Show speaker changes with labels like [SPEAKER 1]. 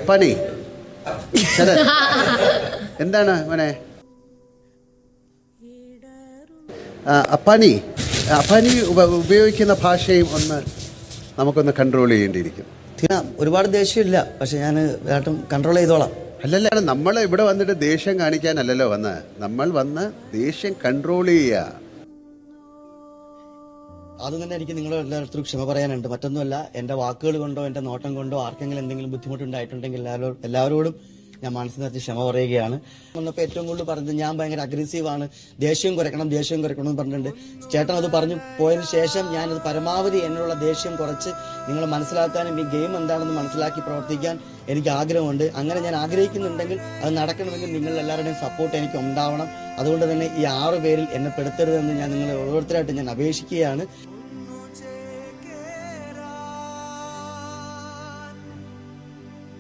[SPEAKER 1] പനി എന്താണ് മോനെ? പനി പനി ഉപയോഗിക്കുന്ന ഭാഷയും ഒന്ന് നമുക്കൊന്ന് കൺട്രോൾ ചെയ്യേണ്ടിയിരിക്കും.
[SPEAKER 2] ഒരുപാട് ദേഷ്യമില്ല, പക്ഷെ ഞാൻ കൺട്രോൾ ചെയ്തോളാം.
[SPEAKER 1] അല്ലല്ല, നമ്മൾ ഇവിടെ വന്നിട്ട് ദേഷ്യം കാണിക്കാനല്ലല്ലോ വന്ന്, നമ്മൾ വന്ന് ദേഷ്യം കൺട്രോൾ ചെയ്യുക.
[SPEAKER 2] അത് തന്നെ എനിക്ക് നിങ്ങളെ എല്ലായിടത്തും ക്ഷമ പറയാനുണ്ട്. മറ്റൊന്നുമല്ല, എൻ്റെ വാക്കുകൾ കൊണ്ടോ എൻ്റെ നോട്ടം കൊണ്ടോ ആർക്കെങ്കിലും എന്തെങ്കിലും ബുദ്ധിമുട്ടുണ്ടായിട്ടുണ്ടെങ്കിൽ എല്ലാവരോടും ഞാൻ മനസ്സിൽ നിർത്തി ക്ഷമ പറയുകയാണ്. വന്നപ്പോൾ ഏറ്റവും കൂടുതൽ പറഞ്ഞത് ഞാൻ ഭയങ്കര അഗ്രസീവാണ്, ദേഷ്യം കുറയ്ക്കണം എന്ന് പറഞ്ഞിട്ടുണ്ട്. ചേട്ടൻ അത് പറഞ്ഞു പോയതിനു ശേഷം ഞാനത് പരമാവധി എന്നുള്ള ദേഷ്യം കുറച്ച് നിങ്ങളെ മനസ്സിലാക്കാനും ഈ ഗെയിം എന്താണെന്ന് മനസ്സിലാക്കി പ്രവർത്തിക്കാൻ എനിക്ക് ആഗ്രഹമുണ്ട്. അങ്ങനെ ഞാൻ ആഗ്രഹിക്കുന്നുണ്ടെങ്കിൽ അത് നടക്കണമെങ്കിൽ നിങ്ങൾ എല്ലാവരുടെയും സപ്പോർട്ട് എനിക്ക് ഉണ്ടാവണം. അതുകൊണ്ട് തന്നെ ഈ 6 പേരിൽ എന്നെ പെടുത്തരുതെന്ന് ഞാൻ നിങ്ങളെ ഓരോരുത്തരായിട്ട് ഞാൻ അപേക്ഷിക്കുകയാണ്.